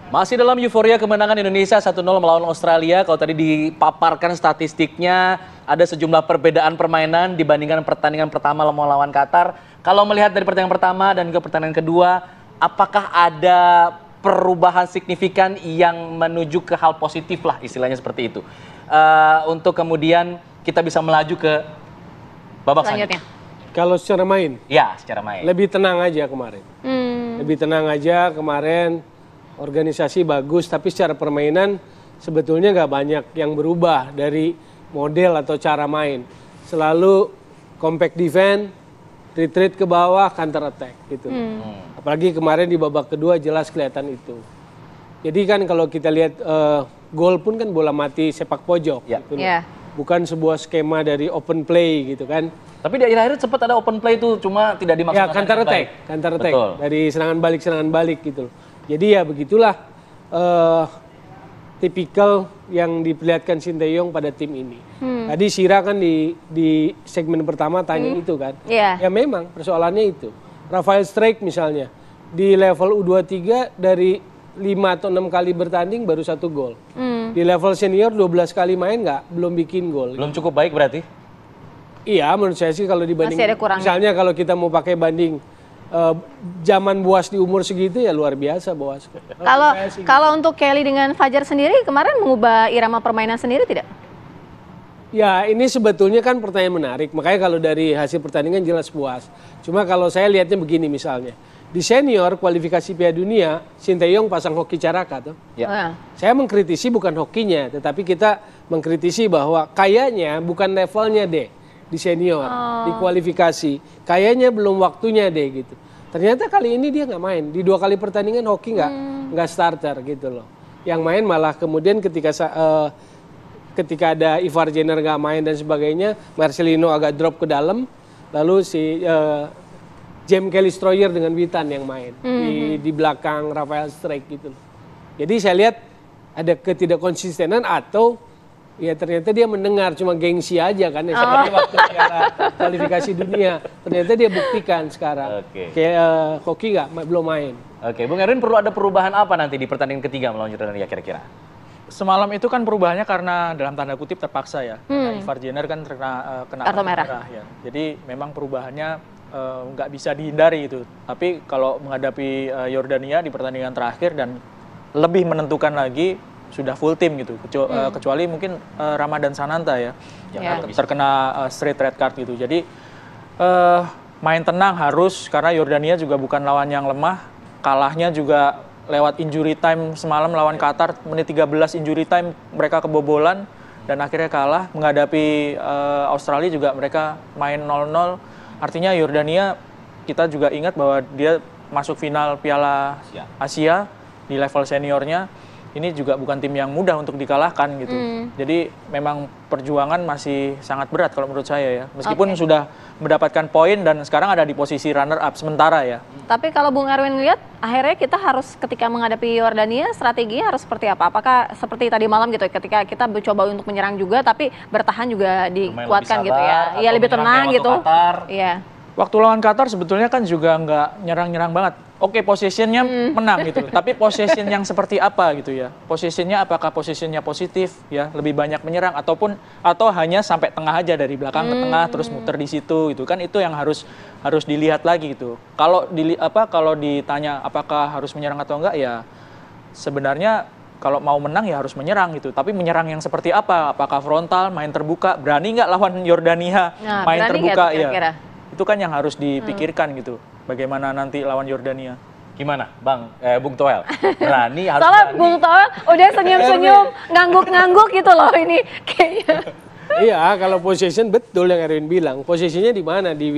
Masih dalam euforia kemenangan Indonesia 1-0 melawan Australia. Kalau tadi dipaparkan statistiknya, ada sejumlah perbedaan permainan dibandingkan pertandingan pertama melawan Qatar. Kalau melihat dari pertandingan pertama dan ke pertandingan kedua, apakah ada perubahan signifikan yang menuju ke hal positif lah, istilahnya seperti itu. Untuk kemudian kita bisa melaju ke babak selanjutnya. Kalau secara main? Ya, secara main. Lebih tenang aja kemarin. Lebih tenang aja kemarin. Organisasi bagus, tapi secara permainan sebetulnya nggak banyak yang berubah dari model atau cara main. Selalu compact defense, retreat ke bawah, counter attack gitu. Apalagi kemarin di babak kedua jelas kelihatan itu. Jadi kan kalau kita lihat gol pun kan bola mati sepak pojok. Gitu bukan sebuah skema dari open play gitu kan. Tapi di akhir-akhir sempat ada open play itu, cuma tidak dimaksudkan. Ya counter attack dari serangan balik gitu. Jadi ya begitulah tipikal yang diperlihatkan Sinteyong pada tim ini. Tadi Sira kan di segmen pertama tanya itu kan. Ya memang persoalannya itu. Rafael Strijk misalnya di level U23 dari 5 atau 6 kali bertanding baru 1 gol. Di level senior 12 kali main belum bikin gol. Belum cukup baik berarti? Iya menurut saya sih kalau dibanding. Misalnya kalau kita mau pakai banding zaman Boas di umur segitu ya luar biasa Boas. Kalau untuk Kelly dengan Fajar sendiri kemarin mengubah irama permainan sendiri tidak? Ya ini sebetulnya kan pertanyaan menarik. Makanya kalau dari hasil pertandingan jelas puas. Cuma kalau saya lihatnya begini misalnya. Di senior kualifikasi Piala Dunia Sinteyong pasang hoki Caraka tuh. Saya mengkritisi bukan hokinya, tetapi kita mengkritisi bahwa kayaknya bukan levelnya deh. Di senior, di kualifikasi, kayaknya belum waktunya deh gitu. Ternyata kali ini dia nggak main. Di 2 kali pertandingan hoki nggak starter gitu loh. Yang main malah kemudian ketika ada Ivar Jenner nggak main dan sebagainya, Marcelino agak drop ke dalam, lalu si James Kelly-Stroyer dengan Witan yang main di belakang Rafael Strijk gitu loh. Jadi saya lihat ada ketidakkonsistenan atau ya ternyata dia mendengar cuma gengsi aja kan ya seperti waktu kualifikasi dunia. Ternyata dia buktikan sekarang. Kayak hoki belum main. Bung Erwin, perlu ada perubahan apa nanti di pertandingan ketiga melawan Jordania kira-kira? Semalam itu kan perubahannya karena dalam tanda kutip terpaksa ya. Ivar Jenner kan kena kartu merah ya. Jadi memang perubahannya nggak bisa dihindari itu. Tapi kalau menghadapi Yordania di pertandingan terakhir dan lebih menentukan lagi, sudah full tim gitu, kecuali mungkin Ramadan Sananta ya, yang terkena straight red card gitu. Jadi main tenang harus, karena Yordania juga bukan lawan yang lemah. Kalahnya juga lewat injury time semalam lawan Qatar, menit 13 injury time mereka kebobolan dan akhirnya kalah. Menghadapi Australia juga mereka main 0-0. Artinya Yordania kita juga ingat bahwa dia masuk final Piala Asia di level seniornya. Ini juga bukan tim yang mudah untuk dikalahkan gitu. Jadi memang perjuangan masih sangat berat kalau menurut saya ya. Meskipun sudah mendapatkan poin dan sekarang ada di posisi runner up sementara ya. Tapi kalau Bung Erwin lihat, akhirnya kita harus ketika menghadapi Yordania strateginya harus seperti apa? Apakah seperti tadi malam gitu ketika kita mencoba untuk menyerang juga tapi bertahan juga dikuatkan gitu ya. Iya lebih tenang gitu. Iya. Waktu lawan Qatar sebetulnya kan juga nggak nyerang-nyerang banget. Oke, posisinya menang gitu. Tapi posisi yang seperti apa gitu ya? Posisinya apakah posisinya positif ya, lebih banyak menyerang atau hanya sampai tengah aja dari belakang ke tengah terus muter di situ gitu kan, itu yang harus dilihat lagi gitu. Kalau ditanya apakah harus menyerang atau enggak ya sebenarnya kalau mau menang ya harus menyerang gitu. Tapi menyerang yang seperti apa? Apakah frontal, main terbuka? Berani nggak lawan Yordania main terbuka ya? Itu kan yang harus dipikirkan gitu. Bagaimana nanti lawan Yordania? Gimana, Bung Toel? Berani harus soalnya berani. Bung Toel udah senyum-senyum, ngangguk-ngangguk gitu loh ini kayaknya. Iya, kalau possession betul yang Erwin bilang. Posisinya di mana? Di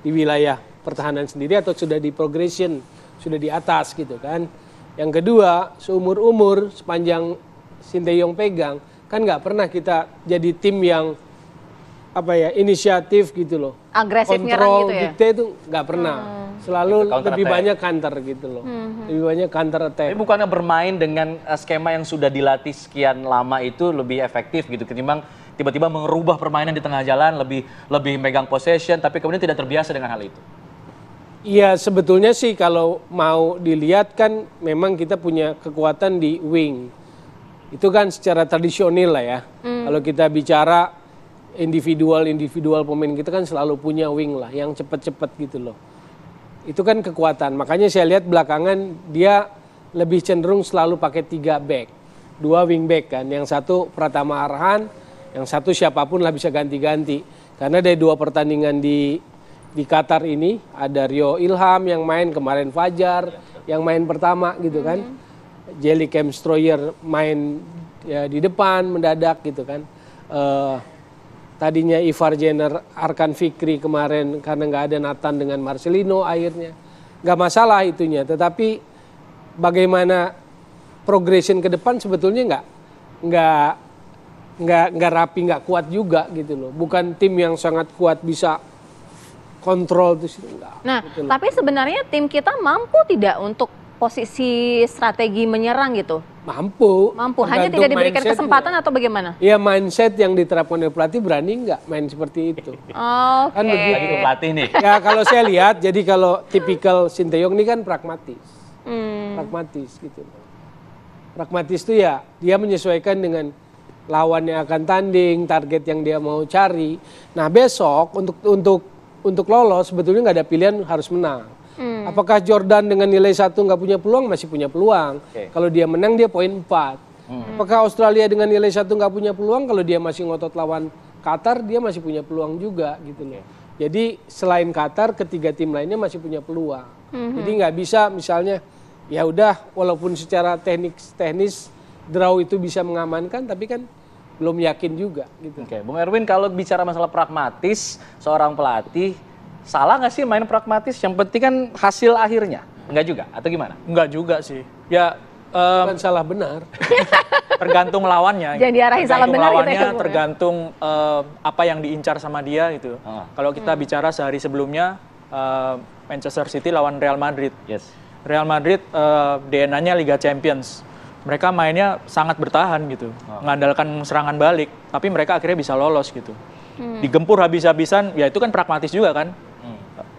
wilayah pertahanan sendiri atau sudah di progression, sudah di atas gitu kan. Yang kedua, seumur-umur sepanjang Sinteyong pegang, kan nggak pernah kita jadi tim yang inisiatif gitu loh. Agresif kontrol gitu ya? dikte itu nggak pernah. Selalu lebih banyak counter gitu loh. Lebih banyak counter attack. Tapi bukannya bermain dengan skema yang sudah dilatih sekian lama itu lebih efektif gitu ketimbang tiba-tiba merubah permainan di tengah jalan, lebih megang possession tapi kemudian tidak terbiasa dengan hal itu. Iya, sebetulnya sih kalau mau dilihat kan memang kita punya kekuatan di wing. Itu kan secara tradisional lah ya. Kalau kita bicara individual pemain kita kan selalu punya wing lah yang cepat-cepat gitu loh. Itu kan kekuatan. Makanya saya lihat belakangan dia lebih cenderung selalu pakai 3 back. 2 wing back kan. Yang satu Pratama Arhan, yang satu siapapun lah bisa ganti-ganti. Karena dari 2 pertandingan di Qatar ini ada Rio Ilham yang main kemarin, Fajar yang main pertama gitu kan. Jelly Kemstroyer main ya di depan mendadak gitu kan. Tadinya Ivar Jenner, Arkan Fikri kemarin karena nggak ada Nathan dengan Marcelino akhirnya. Nggak masalah itunya, tetapi bagaimana progression ke depan sebetulnya nggak rapi, nggak kuat juga gitu loh. Bukan tim yang sangat kuat bisa kontrol itu enggak. Nah, gitu tapi sebenarnya tim kita mampu tidak untuk posisi strategi menyerang gitu? Mampu. Hanya tidak diberikan kesempatan atau bagaimana? Iya, mindset yang diterapkan oleh pelatih, berani nggak main seperti itu. Oke. Kan begitu. Lagi ke pelatih nih. Ya kalau saya lihat, jadi kalau tipikal Sinteyong ini kan pragmatis. Pragmatis gitu. Pragmatis itu ya dia menyesuaikan dengan lawan yang akan tanding, target yang dia mau cari. Nah besok untuk lolos sebetulnya nggak ada pilihan, harus menang. Apakah Jordan dengan nilai 1 nggak punya peluang? Masih punya peluang. Kalau dia menang dia poin 4. Apakah Australia dengan nilai 1 nggak punya peluang? Kalau dia masih ngotot lawan Qatar, dia masih punya peluang juga gitu loh. Jadi selain Qatar, ketiga tim lainnya masih punya peluang. Jadi nggak bisa misalnya ya udah walaupun secara teknis draw itu bisa mengamankan, tapi kan belum yakin juga gitu. Oke, Bung Erwin, kalau bicara masalah pragmatis, seorang pelatih salah nggak sih main pragmatis? Yang penting kan hasil akhirnya, enggak juga atau gimana? Enggak juga sih. Ya Bukan salah benar. tergantung lawannya. Jangan diarahin salah benar gitu ya, Bung, ya. Tergantung apa yang diincar sama dia gitu. Kalau kita bicara sehari sebelumnya Manchester City lawan Real Madrid. Yes. Real Madrid DNA-nya Liga Champions. Mereka mainnya sangat bertahan gitu, mengandalkan serangan balik, tapi mereka akhirnya bisa lolos gitu. Digempur habis-habisan, ya itu kan pragmatis juga kan.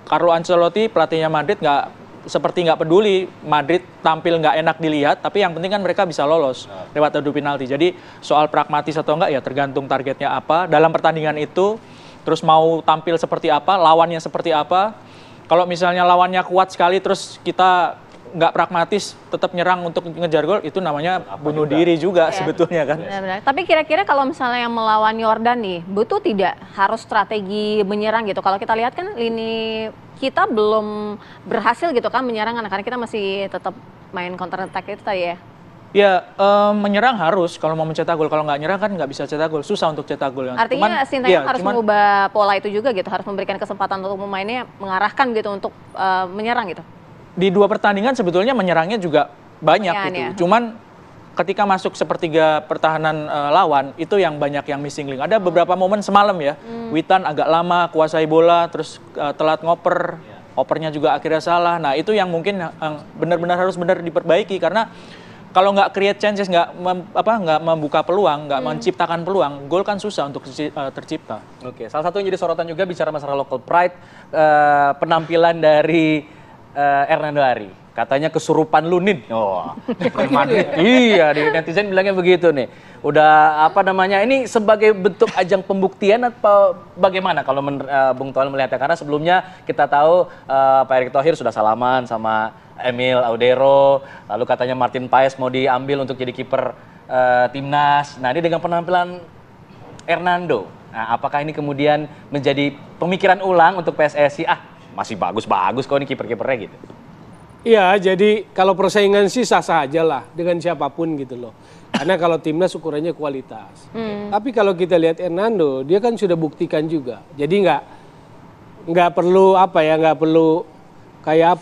Carlo Ancelotti pelatihnya Madrid seperti nggak peduli Madrid tampil nggak enak dilihat, tapi yang penting kan mereka bisa lolos lewat adu penalti. Jadi soal pragmatis atau enggak ya tergantung targetnya apa dalam pertandingan itu, terus mau tampil seperti apa, lawannya seperti apa. Kalau misalnya lawannya kuat sekali terus kita nggak pragmatis, tetap nyerang untuk ngejar gol, itu namanya bunuh diri juga sebetulnya kan. Benar-benar. Tapi kira-kira kalau misalnya yang melawan Yordan nih, butuh tidak harus strategi menyerang gitu? Kalau kita lihat kan lini kita belum berhasil gitu kan menyerang, karena kita masih tetap main counter attack itu tadi ya. Ya, menyerang harus kalau mau mencetak gol. Kalau nggak nyerang kan nggak bisa cetak gol, susah untuk cetak gol. Artinya Sinteyong harus mengubah pola itu juga gitu, harus memberikan kesempatan untuk pemainnya mengarahkan gitu untuk menyerang gitu. Di 2 pertandingan sebetulnya menyerangnya juga banyak gitu. Ya. Cuman ketika masuk sepertiga pertahanan lawan itu yang banyak yang missing link. Ada beberapa momen semalam ya, Witan agak lama kuasai bola, terus telat ngoper, opernya juga akhirnya salah. Nah itu yang mungkin benar-benar harus benar diperbaiki, karena kalau nggak create chances, nggak membuka peluang, nggak menciptakan peluang, gol kan susah untuk tercipta. Oke, salah satu yang jadi sorotan juga bicara masalah local pride, penampilan dari Hernando Ari, katanya kesurupan Lunin. Oh, Madrid. Iya, di netizen bilangnya begitu nih. Udah ini sebagai bentuk ajang pembuktian atau bagaimana kalau Bung Toel melihatnya? Karena sebelumnya kita tahu Pak Erick Thohir sudah salaman sama Emil Audero, lalu katanya Martin Paes mau diambil untuk jadi kiper timnas. Nah, ini dengan penampilan Hernando, nah, apakah ini kemudian menjadi pemikiran ulang untuk PSSI? Masih bagus-bagus kok ini kiper-kipernya gitu. Iya, jadi kalau persaingan sih sah-sah aja lah dengan siapapun gitu loh. Karena kalau timnas ukurannya kualitas. Tapi kalau kita lihat Hernando, dia kan sudah buktikan juga. Jadi nggak perlu nggak perlu kayak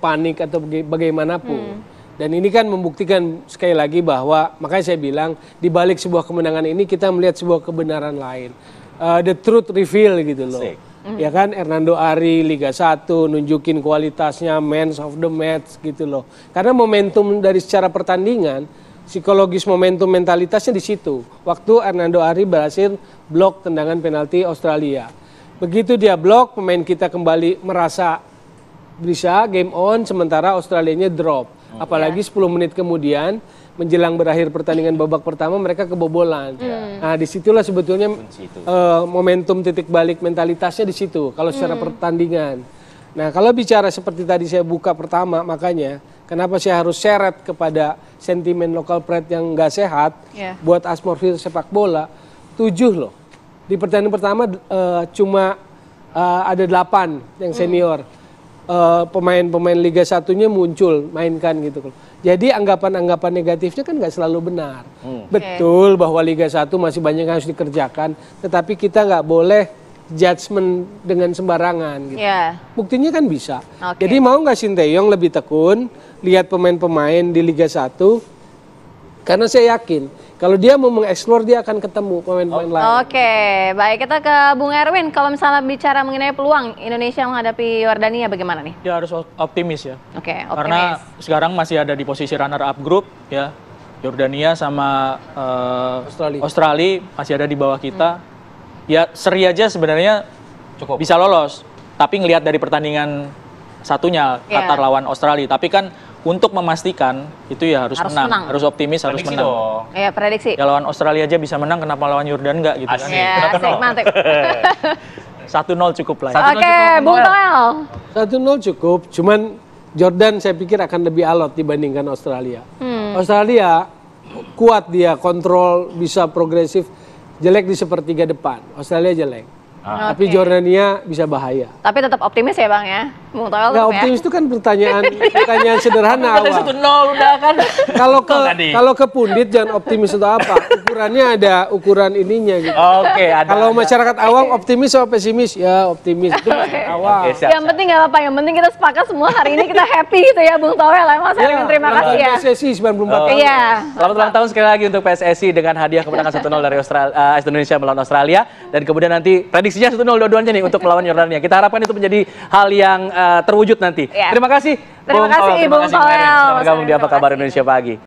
panik atau bagaimanapun. Dan ini kan membuktikan sekali lagi bahwa, makanya saya bilang di balik sebuah kemenangan ini kita melihat sebuah kebenaran lain. The truth reveal gitu loh. Ya kan, Hernando Ari Liga 1 nunjukin kualitasnya, man of the match gitu loh. Karena momentum dari secara pertandingan, psikologis momentum mentalitasnya di situ. Waktu Hernando Ari berhasil blok tendangan penalti Australia. Begitu dia blok, pemain kita kembali merasa bisa game on sementara Australianya drop. Apalagi 10 menit kemudian menjelang berakhir pertandingan babak pertama mereka kebobolan. Nah disitulah sebetulnya momentum titik balik mentalitasnya di situ kalau secara pertandingan. Nah kalau bicara seperti tadi saya buka pertama, makanya kenapa saya harus seret kepada sentimen local pride yang nggak sehat buat atmosfer sepak bola. 7 loh. Di pertandingan pertama cuma ada 8 yang senior. Pemain-pemain Liga 1-nya muncul mainkan gitu. Jadi anggapan-anggapan negatifnya kan nggak selalu benar. Betul bahwa Liga 1 masih banyak yang harus dikerjakan, tetapi kita nggak boleh judgement dengan sembarangan gitu. Buktinya kan bisa. Jadi mau nggak Sinteyong lebih tekun lihat pemain-pemain di Liga 1, karena saya yakin kalau dia mau mengeksplor dia akan ketemu pemain-pemain lain. Oke, baik, kita ke Bung Erwin. Kalau misalnya bicara mengenai peluang Indonesia menghadapi Yordania bagaimana nih? Ya harus optimis ya. Oke, optimis. Karena sekarang masih ada di posisi runner up group ya. Yordania sama Australia masih ada di bawah kita. Ya seri aja sebenarnya cukup bisa lolos. Tapi ngelihat dari pertandingan satunya Qatar lawan Australia. Tapi kan untuk memastikan itu ya harus menang. Harus optimis, harus menang. Iya, prediksi. Ya lawan Australia aja bisa menang, kenapa lawan Yordan enggak gitu kan. Iya, asik, mantap. 1-0 cukup lah. Oke, Bung Toel. 1-0 cukup, cuman Jordan saya pikir akan lebih alot dibandingkan Australia. Australia kuat dia, kontrol, bisa progresif, jelek di sepertiga depan. Australia jelek. Tapi Jordania bisa bahaya. Tapi tetap optimis ya Bang ya? Bung Toel Nggak optimis itu kan pertanyaan sederhana awal. 1-0 udah kan. Kalau ke pundit jangan optimis atau apa. Ukurannya ada ukuran ininya gitu. Oke, ada. Kalau masyarakat awam optimis atau pesimis? Ya optimis itu awal. Yang penting nggak apa-apa, yang penting kita sepakat semua hari ini kita happy gitu ya Bung Toel. Mas Erwin terima kasih ya. PSSI 94 tahun. Iya. Selamat ulang tahun sekali lagi untuk PSSI dengan hadiah kemenangan 1-0 dari Indonesia melawan Australia, dan kemudian nanti prediksinya 1-0 dua-duanya nih untuk melawan Yordania. Kita harapkan itu menjadi hal yang terwujud nanti. Terima kasih. Terima kasih Bung Toel. Selamat bergabung di Apa Kabar Indonesia Pagi.